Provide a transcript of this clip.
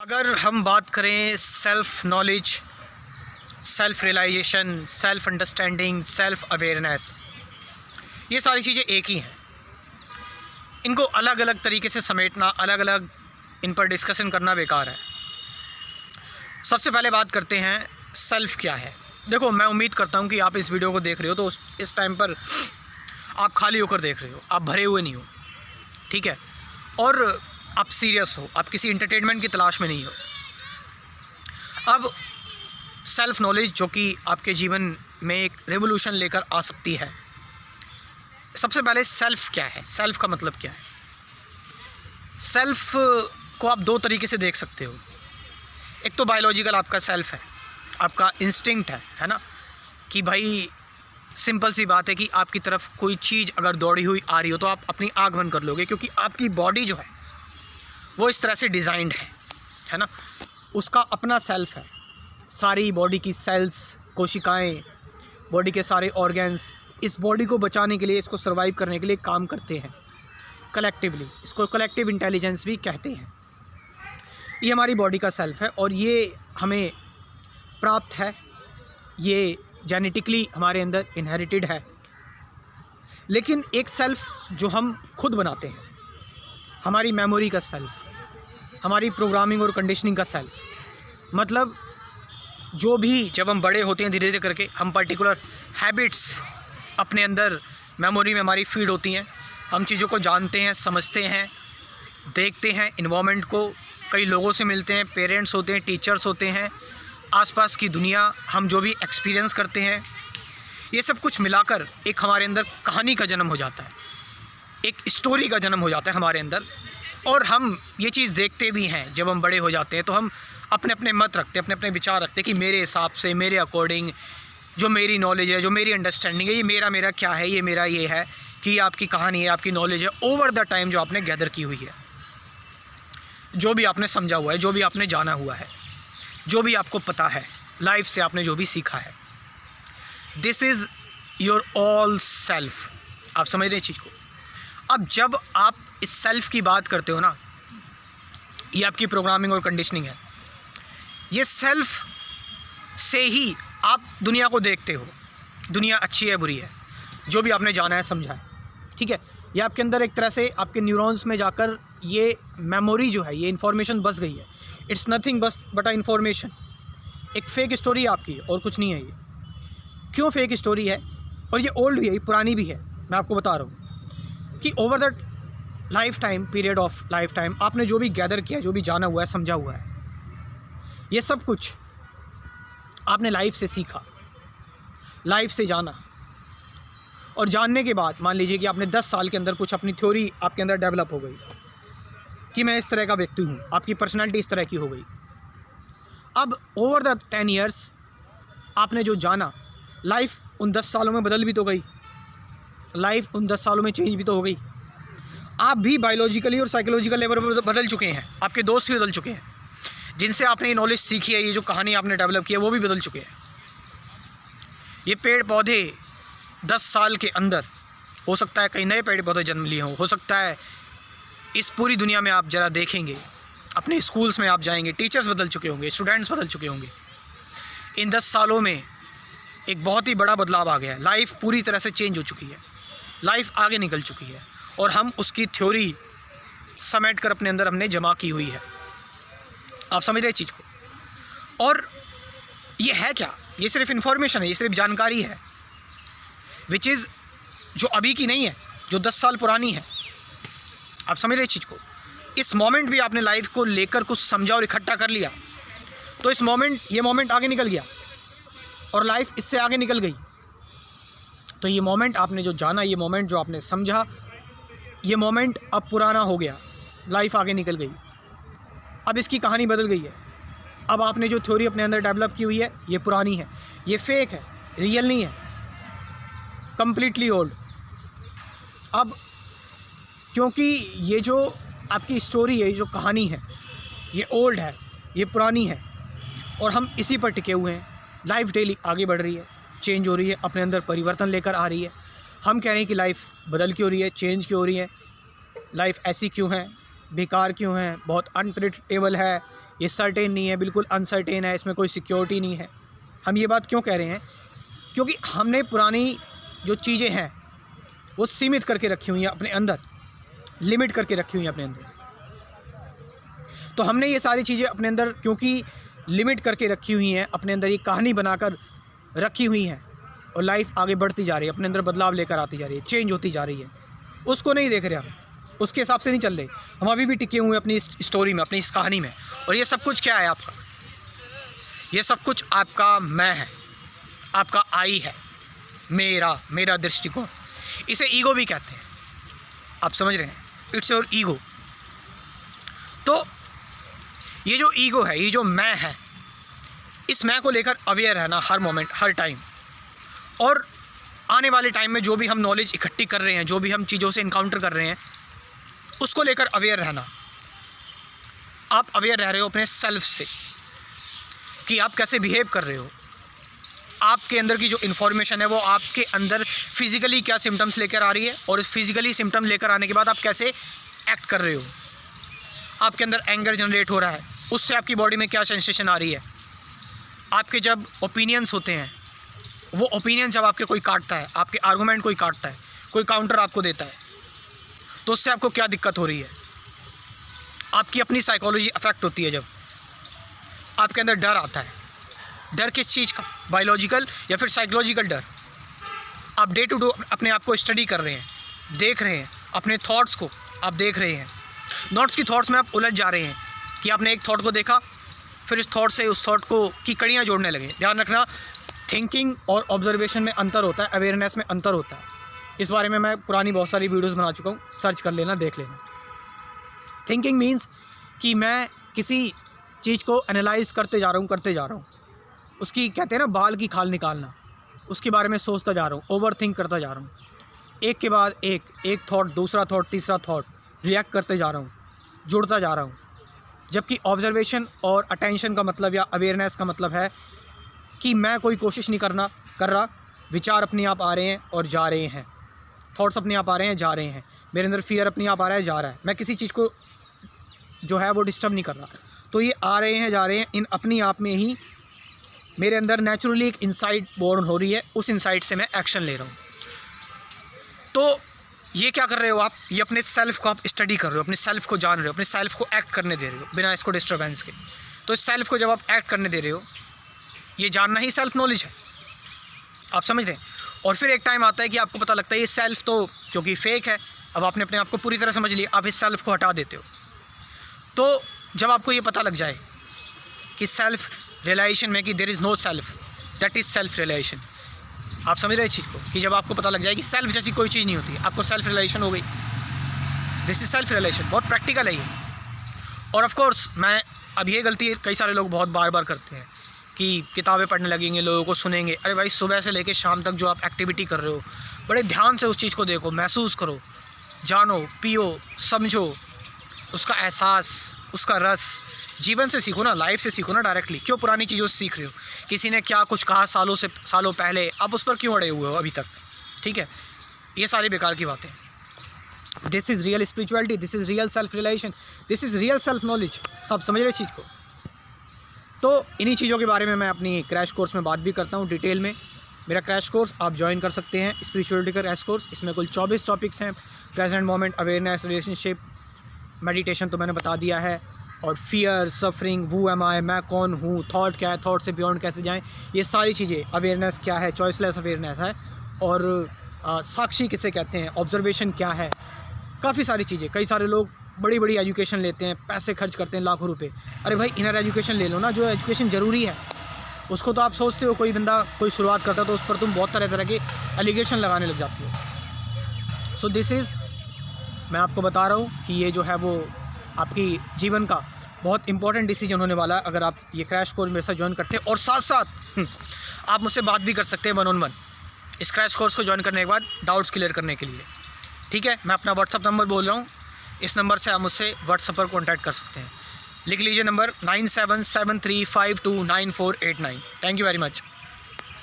अगर हम बात करें self knowledge, self realisation, self understanding, self awareness, ये सारी चीज़ें एक ही हैं। इनको अलग अलग तरीके से समेटना, अलग अलग इन पर डिस्कशन करना बेकार है। सबसे पहले बात करते हैं सेल्फ़ क्या है। देखो, मैं उम्मीद करता हूँ कि आप इस वीडियो को देख रहे हो तो इस टाइम पर आप खाली होकर देख रहे हो, आप भरे हुए नहीं हो, ठीक है, और आप सीरियस हो, आप किसी एंटरटेनमेंट की तलाश में नहीं हो। अब सेल्फ़ नॉलेज जो कि आपके जीवन में एक रेवोल्यूशन लेकर आ सकती है। सबसे पहले सेल्फ़ क्या है, सेल्फ़ का मतलब क्या है। सेल्फ़ को आप दो तरीके से देख सकते हो। एक तो बायोलॉजिकल आपका सेल्फ़ है, आपका इंस्टिंक्ट है ना, कि भाई सिंपल सी बात है कि आपकी तरफ कोई चीज़ अगर दौड़ी हुई आ रही हो तो आप अपनी आँख बंद कर लोगे, क्योंकि आपकी बॉडी जो है वो इस तरह से डिज़ाइंड है ना। उसका अपना सेल्फ़ है। सारी बॉडी की सेल्स, कोशिकाएं, बॉडी के सारे ऑर्गन्स इस बॉडी को बचाने के लिए, इसको सर्वाइव करने के लिए काम करते हैं कलेक्टिवली। इसको कलेक्टिव इंटेलिजेंस भी कहते हैं। ये हमारी बॉडी का सेल्फ़ है और ये हमें प्राप्त है, ये जेनेटिकली हमारे अंदर इनहेरिटेड है। लेकिन एक सेल्फ़ जो हम खुद बनाते हैं, हमारी मेमोरी का सेल्फ़, हमारी प्रोग्रामिंग और कंडीशनिंग का सेल्फ़, मतलब जो भी जब हम बड़े होते हैं धीरे धीरे करके हम पर्टिकुलर हैबिट्स अपने अंदर मेमोरी में हमारी फीड होती हैं। हम चीज़ों को जानते हैं, समझते हैं, देखते हैं, इन्वायरमेंट को, कई लोगों से मिलते हैं, पेरेंट्स होते हैं, टीचर्स होते हैं, आसपास की दुनिया, हम जो भी एक्सपीरियंस करते हैं, ये सब कुछ मिलाकर एक हमारे अंदर कहानी का जन्म हो जाता है, एक स्टोरी का जन्म हो जाता है हमारे अंदर। और हम ये चीज़ देखते भी हैं, जब हम बड़े हो जाते हैं तो हम अपने अपने मत रखते हैं, अपने अपने विचार रखते हैं कि मेरे हिसाब से, मेरे अकॉर्डिंग, जो मेरी नॉलेज है, जो मेरी अंडरस्टैंडिंग है, ये मेरा क्या है, ये मेरा ये है, कि ये आपकी कहानी है, आपकी नॉलेज है ओवर द टाइम जो आपने गैदर की हुई है, जो भी आपने समझा हुआ है, जो भी आपने जाना हुआ है, जो भी आपको पता है, लाइफ से आपने जो भी सीखा है। This is your all self. आप समझ रहे हैं चीज़ को। अब जब आप इस सेल्फ़ की बात करते हो ना, ये आपकी प्रोग्रामिंग और कंडीशनिंग है। ये सेल्फ़ से ही आप दुनिया को देखते हो, दुनिया अच्छी है, बुरी है, जो भी आपने जाना है, समझा है, ठीक है। ये आपके अंदर एक तरह से आपके न्यूरॉन्स में जाकर ये मेमोरी जो है, ये इन्फॉर्मेशन बस गई है। It's nothing but a information. एक फ़ेक स्टोरी आपकी है और कुछ नहीं है। ये क्यों फ़ेक स्टोरी है, और ये ओल्ड भी है, ये पुरानी भी है। मैं आपको बता रहा हूँ कि over the life time, period of life time, आपने जो भी गैदर किया है, जो भी जाना हुआ है, समझा हुआ है, ये सब कुछ आपने लाइफ से सीखा, लाइफ से जाना। और जानने के बाद मान लीजिए कि आपने 10 साल के अंदर कुछ अपनी थ्योरी आपके अंदर डेवलप हो गई कि मैं इस तरह का व्यक्ति हूँ, आपकी पर्सनैलिटी इस तरह की हो गई। अब ओवर द 10 ईयर्स आपने जो जाना, लाइफ उन 10 सालों में बदल भी तो गई, लाइफ उन 10 सालों में चेंज भी तो हो गई। आप भी बायोलॉजिकली और साइकोलॉजिकल लेवल पर बदल चुके हैं, आपके दोस्त भी बदल चुके हैं, जिनसे आपने ये नॉलेज सीखी है, ये जो कहानी आपने डेवलप की है, वो भी बदल चुके हैं। ये पेड़ पौधे 10 साल के अंदर हो सकता है कई नए पेड़ पौधे जन्म लिए हों, हो सकता है इस पूरी दुनिया में आप ज़रा देखेंगे, अपने स्कूल्स में आप जाएंगे, टीचर्स बदल चुके होंगे, स्टूडेंट्स बदल चुके होंगे। इन 10 सालों में एक बहुत ही बड़ा बदलाव आ गया है। लाइफ पूरी तरह से चेंज हो चुकी है, लाइफ आगे निकल चुकी है, और हम उसकी थ्योरी समेट कर अपने अंदर हमने जमा की हुई है। आप समझ रहे चीज़ को। और ये है क्या, ये सिर्फ इन्फॉर्मेशन है, ये सिर्फ जानकारी है, विच इज़ जो अभी की नहीं है, जो 10 साल पुरानी है। आप समझ रहे चीज़ को। इस मोमेंट भी आपने लाइफ को लेकर कुछ समझा और इकट्ठा कर लिया, तो इस मोमेंट, ये मोमेंट आगे निकल गया और लाइफ इससे आगे निकल गई। तो ये मोमेंट आपने जो जाना, ये मोमेंट जो आपने समझा, ये मोमेंट अब पुराना हो गया, लाइफ आगे निकल गई, अब इसकी कहानी बदल गई है। अब आपने जो थ्योरी अपने अंदर डेवलप की हुई है, ये पुरानी है, ये फेक है, रियल नहीं है, कम्प्लीटली ओल्ड। अब क्योंकि ये जो आपकी स्टोरी है, ये जो कहानी है, ये ओल्ड है, ये पुरानी है, और हम इसी पर टिके हुए हैं। लाइफ डेली आगे बढ़ रही है, चेंज हो रही है, अपने अंदर परिवर्तन लेकर आ रही है। हम कह रहे हैं कि लाइफ बदल क्यों रही है, चेंज क्यों हो रही है, लाइफ ऐसी क्यों है, बेकार क्यों है, बहुत अनप्रेडिक्टेबल है, ये सर्टेन नहीं है, बिल्कुल अनसर्टेन है, इसमें कोई सिक्योरिटी नहीं है। हम ये बात क्यों कह रहे हैं? क्योंकि हमने पुरानी जो चीज़ें हैं वो सीमित करके रखी हुई हैं अपने अंदर, लिमिट करके रखी हुई हैं अपने अंदर। तो हमने ये सारी चीज़ें अपने अंदर क्योंकि लिमिट करके रखी हुई हैं, अपने अंदर ये कहानी बनाकर रखी हुई हैं, और लाइफ आगे बढ़ती जा रही है, अपने अंदर बदलाव लेकर आती जा रही है, चेंज होती जा रही है, उसको नहीं देख रहे हम, उसके हिसाब से नहीं चल रहे। हम अभी भी टिके हुए हैं अपनी इस स्टोरी में, अपनी इस कहानी में। और ये सब कुछ क्या है आपका? ये सब कुछ आपका मैं है, आपका आई है, मेरा दृष्टिकोण। इसे ईगो भी कहते हैं, आप समझ रहे हैं? It's your ego. तो ये जो ईगो है, ये जो मैं है, इस मैं को लेकर अवेयर रहना हर मोमेंट, हर टाइम। और आने वाले टाइम में जो भी हम नॉलेज इकट्ठी कर रहे हैं, जो भी हम चीज़ों से इनकाउंटर कर रहे हैं, उसको लेकर अवेयर रहना। आप अवेयर रह रहे हो अपने सेल्फ से कि आप कैसे बिहेव कर रहे हो, आपके अंदर की जो इन्फॉर्मेशन है वो आपके अंदर फिज़िकली क्या सिम्टम्स लेकर आ रही है, और इस फिज़िकली सिम्टम लेकर आने के बाद आप कैसे एक्ट कर रहे हो। आपके अंदर एंगर जनरेट हो रहा है, उससे आपकी बॉडी में क्या सेंसेशन आ रही है। आपके जब ओपिनियंस होते हैं, वो ओपिनियन जब आपके कोई काटता है, आपके आर्गूमेंट कोई काटता है, कोई काउंटर आपको देता है, तो उससे आपको क्या दिक्कत हो रही है। आपकी अपनी साइकोलॉजी अफेक्ट होती है। जब आपके अंदर डर आता है, डर किस चीज़ का? बायोलॉजिकल या फिर साइकोलॉजिकल डर। आप डे टू डे अपने आप को स्टडी कर रहे हैं, देख रहे हैं, अपने थॉट्स को आप देख रहे हैं, नॉट्स की थॉट्स में आप उलझ जा रहे हैं कि आपने एक थॉट को देखा, फिर इस थॉट से उस थॉट को की कड़ियाँ जोड़ने लगे। ध्यान रखना, थिंकिंग और ऑब्जर्वेशन में अंतर होता है, अवेयरनेस में अंतर होता है। इस बारे में मैं पुरानी बहुत सारी वीडियोस बना चुका हूँ, सर्च कर लेना, देख लेना। थिंकिंग मीन्स कि मैं किसी चीज़ को एनालाइज करते जा रहा हूँ, उसकी कहते हैं ना बाल की खाल निकालना, उसके बारे में सोचता जा रहा हूँ, ओवर थिंक करता जा रहा हूँ, एक के बाद एक थॉट, दूसरा थॉट, तीसरा थॉट, रिएक्ट करते जा रहा हूँ, जुड़ता जा रहा हूँ। जबकि ऑब्जर्वेशन और अटेंशन का मतलब या अवेयरनेस का मतलब है कि मैं कोई कोशिश नहीं कर रहा, विचार अपने आप आ रहे हैं और जा रहे हैं, थॉट्स अपने आप आ रहे हैं, जा रहे हैं, मेरे अंदर फियर अपने आप आ रहा है, जा रहा है, मैं किसी चीज़ को जो है वो डिस्टर्ब नहीं कर रहा। तो ये आ रहे हैं, जा रहे हैं, इन अपनी आप में ही मेरे अंदर नेचुरली एक इंसाइट बोर्न हो रही है, उस इंसाइट से मैं एक्शन ले रहा हूँ। तो ये क्या कर रहे हो आप? ये अपने सेल्फ को आप स्टडी कर रहे हो, अपने सेल्फ को जान रहे हो, अपने सेल्फ को एक्ट करने दे रहे हो बिना इसको डिस्टर्बेंस के। तो इस सेल्फ को जब आप एक्ट करने दे रहे हो, ये जानना ही सेल्फ नॉलेज है, आप समझ रहे हैं। और फिर एक टाइम आता है कि आपको पता लगता है ये सेल्फ तो क्योंकि फेक है, अब आपने अपने आप को पूरी तरह समझ लिया, आप इस सेल्फ को हटा देते हो। तो जब आपको ये पता लग जाए कि सेल्फ रियलाइजेशन में कि there is no self, that is self realisation, आप समझ रहे इस चीज़ को, कि जब आपको पता लग जाए कि सेल्फ जैसी कोई चीज़ नहीं होती, आपको सेल्फ रियलाइजेशन हो गई, दिस इज़ सेल्फ रियलाइजेशन। बहुत प्रैक्टिकल है ये। और ऑफ कोर्स मैं अब ये गलती कई सारे लोग बहुत बार बार करते हैं कि किताबें पढ़ने लगेंगे, लोगों को सुनेंगे। अरे भाई, सुबह से लेकर शाम तक जो आप एक्टिविटी कर रहे हो, बड़े ध्यान से उस चीज़ को देखो, महसूस करो, जानो, पियो, समझो, उसका एहसास, उसका रस। जीवन से सीखो ना, लाइफ से सीखो ना डायरेक्टली। क्यों पुरानी चीज़ों से सीख रहे हो? किसी ने क्या कुछ कहा सालों पहले, आप उस पर क्यों अड़े हुए हो अभी तक? ठीक है, ये सारी बेकार की बातें। This is real spirituality, this is real self realisation, this is real self knowledge. आप समझ रहे चीज़ को? तो इन्हीं चीज़ों के बारे में मैं अपनी क्रैश कोर्स में बात भी करता हूँ डिटेल में। मेरा क्रैश कोर्स आप ज्वाइन कर सकते हैं, स्पिरिचुअलिटी का क्रैश कोर्स। इसमें कुल 24 टॉपिक्स हैं। Present moment, awareness, relationship, meditation तो मैंने बता दिया है, और फियर, सफरिंग, वू एम आई, मैं कौन हूँ, थॉट क्या है, थॉट से बियॉन्ड कैसे जाएं, ये सारी चीज़ें। अवेयरनेस क्या है, चॉइसलेस अवेयरनेस है, और साक्षी किसे कहते हैं, ऑब्जर्वेशन क्या है, काफ़ी सारी चीज़ें। कई सारे लोग बड़ी बड़ी एजुकेशन लेते हैं, पैसे खर्च करते हैं लाखों रुपए। अरे भाई, इनर एजुकेशन ले लो ना, जो एजुकेशन ज़रूरी है। उसको तो आप सोचते हो, कोई बंदा कोई शुरुआत करता है तो उस पर तुम बहुत तरह तरह के एलिगेशन लगाने लग जाती हो। सो दिस इज़, मैं आपको बता रहा हूँ कि ये जो है वो आपकी जीवन का बहुत इंपॉर्टेंट डिसीजन होने वाला है अगर आप ये क्रैश कोर्स मेरे साथ ज्वाइन करते हैं। और साथ साथ आप मुझसे बात भी कर सकते हैं 1-on-1 इस क्रैश कोर्स को ज्वाइन करने के बाद, डाउट्स क्लियर करने के लिए। ठीक है, मैं अपना व्हाट्सअप नंबर बोल रहा हूँ, इस नंबर से आप मुझसे व्हाट्सअप पर कॉन्टैक्ट कर सकते हैं। लिख लीजिए number 9773529489। Thank you very much.